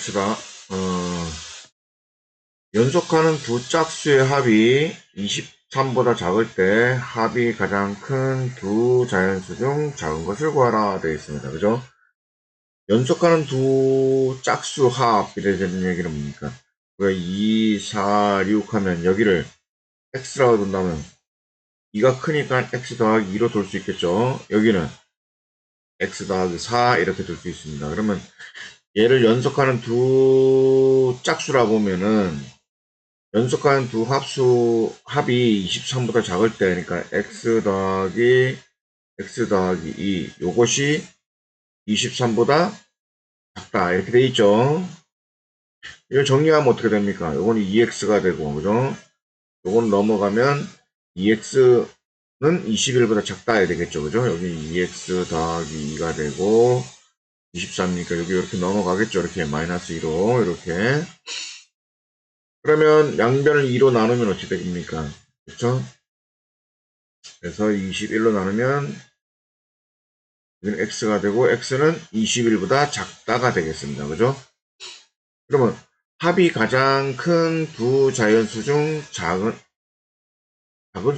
봅시다. 연속하는 두 짝수의 합이 23보다 작을 때 합이 가장 큰 두 자연수 중 작은 것을 구하라 되어 있습니다. 그죠? 연속하는 두 짝수 합이라 되는 얘기는 뭡니까? 우리가 2, 4, 6 하면 여기를 x라고 둔다면 2가 크니까 x 더하기 2로 돌 수 있겠죠? 여기는 x 더하기 4 이렇게 둘 수 있습니다. 그러면 얘를 연속하는 두 짝수라 보면은 연속하는 두 합이 23보다 작을 때, 그러니까 x 더하기 2, 요것이 23보다 작다. 이렇게 돼 있죠. 이걸 정리하면 어떻게 됩니까? 요건 2x가 되고, 그죠? 요건 넘어가면 2x는 21보다 작다 해야 되겠죠. 그죠? 여기 2x 더하기 2가 되고, 23이니까 여기 이렇게 넘어가겠죠. 이렇게 마이너스 2로, 이렇게. 그러면 양변을 2로 나누면 어떻게 됩니까? 그렇죠? 그래서 21로 나누면 여기는 x가 되고 x는 21보다 작다가 되겠습니다. 그죠? 그러면 합이 가장 큰 두 자연수 중 작은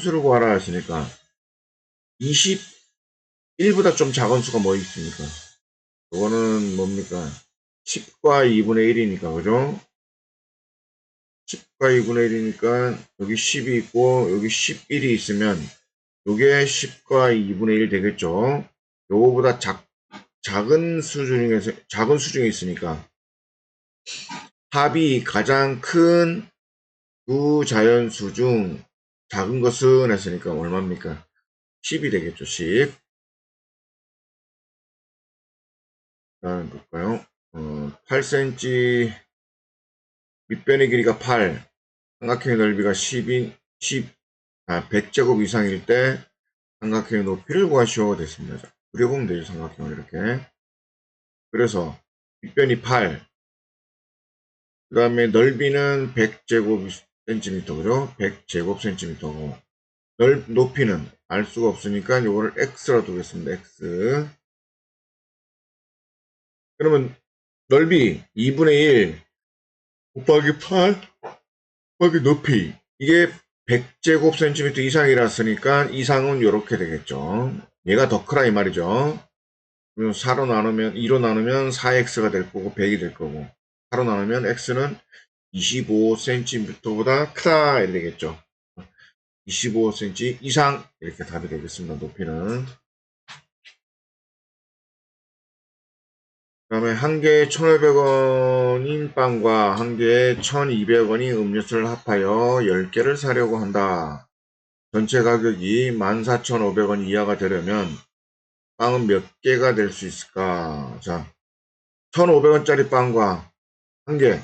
수를 구하라 했으니까 21보다 좀 작은 수가 뭐 있습니까? 이거는 뭡니까? 10과 2분의 1이니까 그죠? 10과 2분의 1이니까 여기 10이 있고 여기 11이 있으면 요게 10과 2분의 1 되겠죠? 요거보다 작은 수 중에 있으니까 합이 가장 큰 두 자연수 중 작은 것은 했으니까 얼마입니까? 10이 되겠죠. 10. 다음 볼까요? 8cm 밑변의 길이가 8, 삼각형의 넓이가 100제곱 이상일 때 삼각형의 높이를 구하시오 됐습니다. 자, 그려보면 되죠. 삼각형을 이렇게. 그래서 밑변이 8, 그 다음에 넓이는 100제곱센티미터, 그죠? 100제곱센티미터고, 높이는 알 수가 없으니까 이거를 x라 두겠습니다. x. 그러면 넓이 2분의 1 곱하기 8 곱하기 높이. 이게 100제곱센티미터 이상이랐으니까 이상은 이렇게 되겠죠. 얘가 더 크라 이 말이죠. 그럼 4로 나누면 2로 나누면 4x가 될 거고 100이 될 거고 4로 나누면 x는 25cm보다 크다 이렇게 되겠죠. 25cm 이상 이렇게 답이 되겠습니다. 높이는. 그 다음에 한 개에 1,500원인 빵과 한 개에 1,200원인 음료수를 합하여 10개를 사려고 한다. 전체 가격이 14,500원 이하가 되려면 빵은 몇 개가 될 수 있을까? 자, 1,500원짜리 빵과 한 개에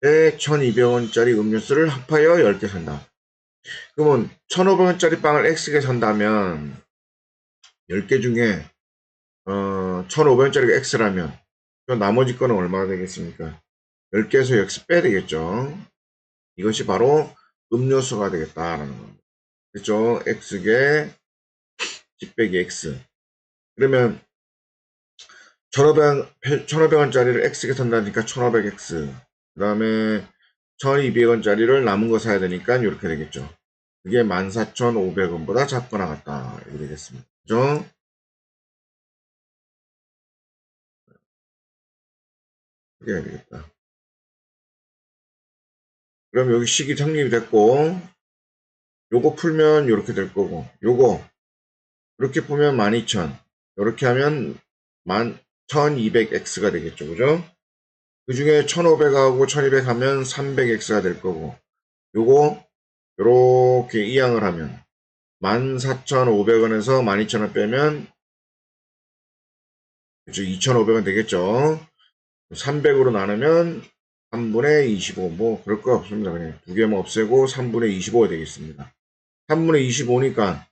1,200원짜리 음료수를 합하여 10개 산다. 그러면 1,500원짜리 빵을 X개 산다면 10개 중에 1,500원짜리가 X라면 나머지 거는 얼마가 되겠습니까? 10개에서 X 빼야 되겠죠. 이것이 바로 음료수가 되겠다라는 겁니다. 그렇죠? X개 10 빼기 X. 그러면 1,500원짜리를 X개 산다니까 1,500X. 그 다음에 1,200원짜리를 남은 거 사야 되니까 이렇게 되겠죠. 그게 14,500원보다 작거나 같다. 이렇게 되겠습니다. 그죠? 그렇게 해야 되겠다. 그럼 여기 식이 성립이 됐고, 요거 풀면 이렇게 될 거고, 요거, 이렇게 보면 12,000. 이렇게 하면 1200X가 되겠죠. 그죠? 그 중에 1500하고 1200 하면 300X가 될 거고, 요거, 요렇게 이항을 하면 14,500원에서 12,000원 빼면, 그죠? 2,500원 되겠죠. 300으로 나누면 3분의 25. 뭐, 그럴 거 없습니다. 그냥 두 개만 없애고 3분의 25가 되겠습니다. 3분의 25니까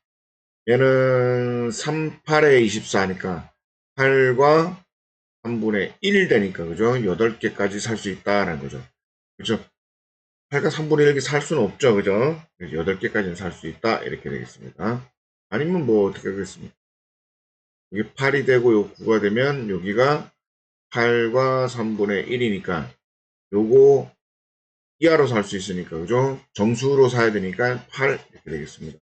얘는 38에 24니까 8과 3분의 1 되니까, 그죠? 8개까지 살 수 있다라는 거죠. 그죠? 8과 3분의 1개 살 수는 없죠. 그죠? 8개까지는 살 수 있다. 이렇게 되겠습니다. 아니면 뭐 어떻게 하겠습니까? 이게 8이 되고 요 9가 되면 여기가 8과 3분의 1이니까 요거 이하로 살 수 있으니까 그죠? 정수로 사야 되니까 8 이렇게 되겠습니다.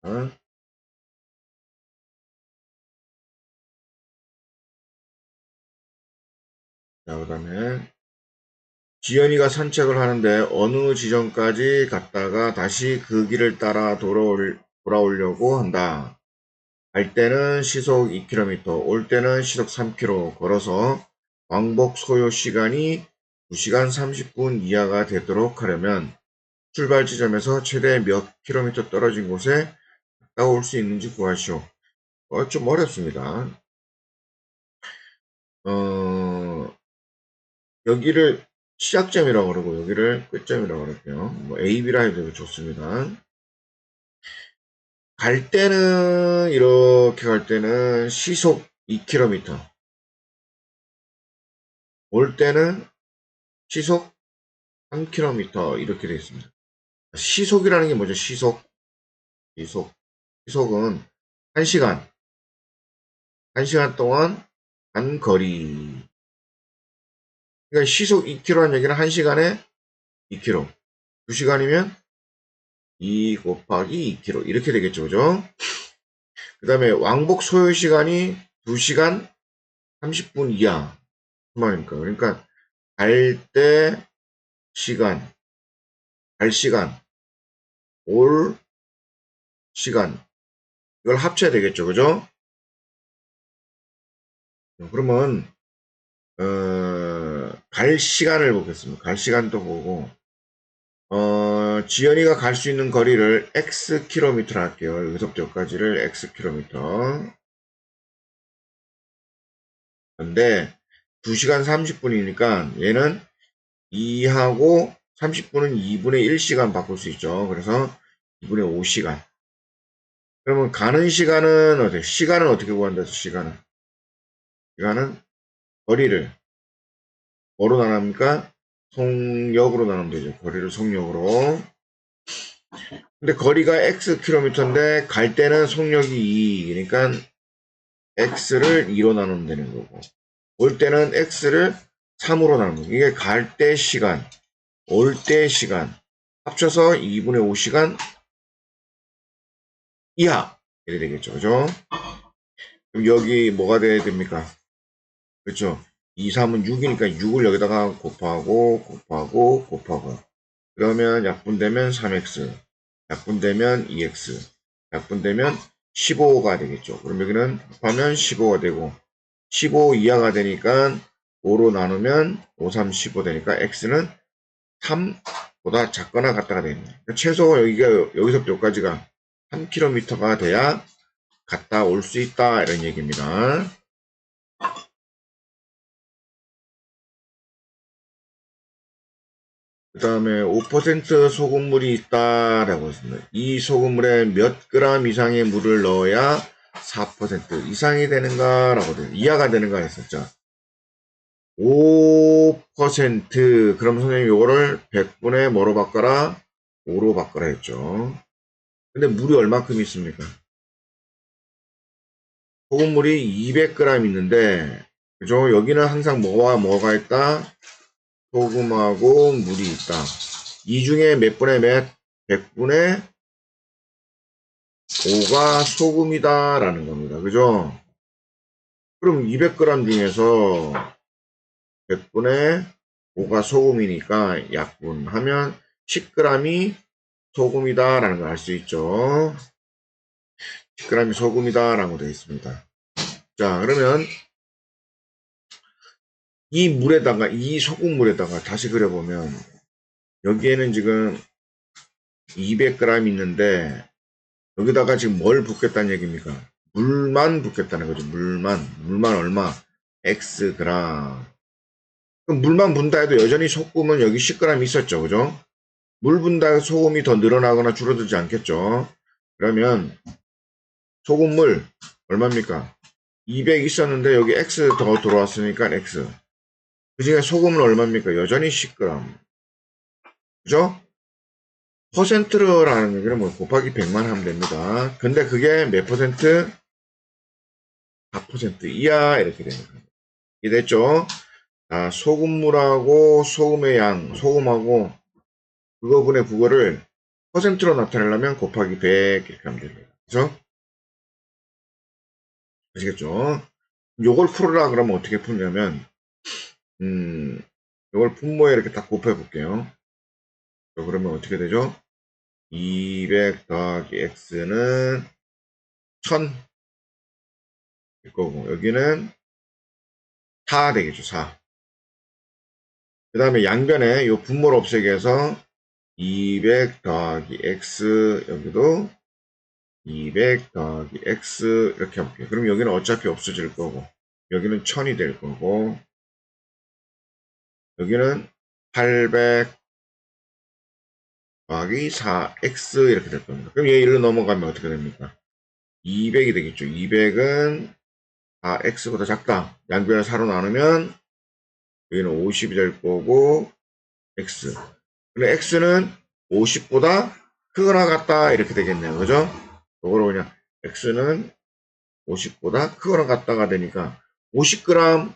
자, 그 다음에 지연이가 산책을 하는데 어느 지점까지 갔다가 다시 그 길을 따라 돌아오려고 한다. 갈 때는 시속 2km, 올 때는 시속 3km 걸어서 왕복 소요 시간이 2시간 30분 이하가 되도록 하려면 출발 지점에서 최대 몇 킬로미터 떨어진 곳에 갔다 올 수 있는지 구하시오. 좀 어렵습니다. 여기를 시작점이라고 그러고 여기를 끝점이라고 그럴게요. 뭐 A, B라 해도 좋습니다. 갈 때는 이렇게 갈 때는 시속 2km, 올 때는 시속 3km 이렇게 되어 있습니다. 시속이라는 게 뭐죠? 시속. 시속은 1시간. 1시간 동안 간 거리. 그러니까 시속 2km라는 얘기는 1시간에 2km. 2시간이면 2 곱하기 2km. 이렇게 되겠죠. 그죠? 그 다음에 왕복 소요 시간이 2시간 30분 이하. 그 말입니까? 그러니까 갈 때 시간, 갈 시간, 올 시간. 이걸 합쳐야 되겠죠. 그죠? 그러면 갈 시간을 보겠습니다. 갈 시간도 보고 지연이가 갈 수 있는 거리를 x 킬로미터 할게요. 여기서부터 여기까지를 x 킬로미터. 근데 2시간 30분이니까 얘는 2하고 30분은 2분의 1시간 바꿀 수 있죠. 그래서 2분의 5시간. 그러면 가는 시간은 어떻게? 시간은 어떻게 구한다? 시간은 거리를 뭐로 나눕니까? 속력으로 나누면 되죠. 거리를 속력으로. 근데 거리가 x 킬로미터인데 갈 때는 속력이 2. 그러니까 x를 2로 나누면 되는 거고. 올 때는 x를 3으로 나누는 거고. 이게 갈 때 시간, 올 때 시간. 합쳐서 2분의 5시간 이하. 이렇게 되겠죠. 그죠? 그럼 여기 뭐가 돼야 됩니까? 그렇죠? 2, 3은 6이니까 6을 여기다가 곱하고. 그러면 약분되면 3x, 약분되면 2x, 약분되면 15가 되겠죠. 그럼 여기는 곱하면 15가 되고 15 이하가 되니까 5로 나누면 5, 3, 15 되니까 x는 3보다 작거나 같다가 됩니다. 그러니까 최소 여기서부터 여기까지가 3km가 돼야 갔다 올 수 있다 이런 얘기입니다. 그 다음에 5% 소금물이 있다라고 했습니다. 이 소금물에 몇 그램 이상의 물을 넣어야 4% 이상이 되는가라고 돼요. 이하가 되는가 했었죠. 5% 그럼 선생님 요거를 100분의 뭐로 바꿔라? 5로 바꿔라 했죠. 근데 물이 얼마큼 있습니까? 소금물이 200g 있는데 그죠? 여기는 항상 뭐가 있다? 소금하고 물이 있다. 이 중에 몇 분의 몇? 100분의 5가 소금이다라는 겁니다. 그죠? 그럼 200g 중에서 100분의 5가 소금이니까 약분하면 10g이 소금이다라는 걸 알 수 있죠. 10g이 소금이다라고 되어 있습니다. 자, 그러면 이 소금물에다가 다시 그려보면 여기에는 지금 200g 있는데 여기다가 지금 뭘 붓겠다는 얘기입니까? 물만 붓겠다는 거죠. 물만 얼마? x 그램. 그럼 물만 분다 해도 여전히 소금은 여기 10g 있었죠. 그죠? 물 분다 해서 소금이 더 늘어나거나 줄어들지 않겠죠. 그러면 소금물 얼마입니까? 200 있었는데 여기 x 더 들어왔으니까 x. 그 중에 소금은 얼마입니까? 여전히 10g. 그죠? 퍼센트라는 얘기는 뭐 곱하기 100만 하면 됩니다. 근데 그게 몇 퍼센트? 4% 이하 이렇게 되는 거예요. 이해됐죠? 자, 소금물하고 소금의 양, 소금하고 그거분의 그거를 퍼센트로 나타내려면 곱하기 100 이렇게 하면 됩니다. 그죠? 아시겠죠? 요걸 풀으라 그러면 어떻게 풀냐면, 요걸 분모에 이렇게 딱 곱해 볼게요. 그러면 어떻게 되죠? 200 더하기 x는 1000일 거고, 여기는 4 되겠죠, 4. 그 다음에 양변에 요 분모를 없애기 위해서 200 더하기 x, 여기도 200 더하기 x 이렇게 해볼게요. 그럼 여기는 어차피 없어질 거고, 여기는 1000이 될 거고, 여기는 800 더하기 4x 이렇게 될 겁니다. 그럼 얘 1로 넘어가면 어떻게 됩니까? 200이 되겠죠. 200은 4x보다 작다. 양변을 4로 나누면 여기는 50이 될 거고 x. 근데 x는 50보다 크거나 같다 이렇게 되겠네요. 그죠? 이거로 그냥 x는 50보다 크거나 같다가 되니까 50g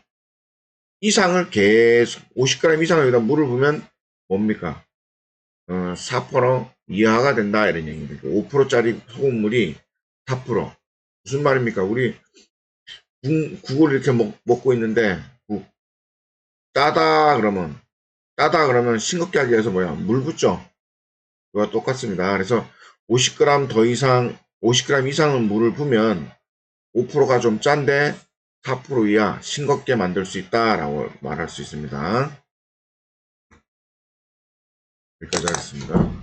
이상을 계속 50g 이상을 여기다 물을 부으면 뭡니까? 4% 이하가 된다 이런 얘기입니다. 5%짜리 소금물이 4%. 무슨 말입니까? 우리 국을 이렇게 먹고 있는데 따다 그러면 싱겁게 하기 위해서 뭐야? 물 붓죠? 그와 똑같습니다. 그래서 50g 더 이상 50g 이상은 물을 부으면 5%가 좀 짠데 4% 이하 싱겁게 만들 수 있다라고 말할 수 있습니다. 여기까지 하겠습니다.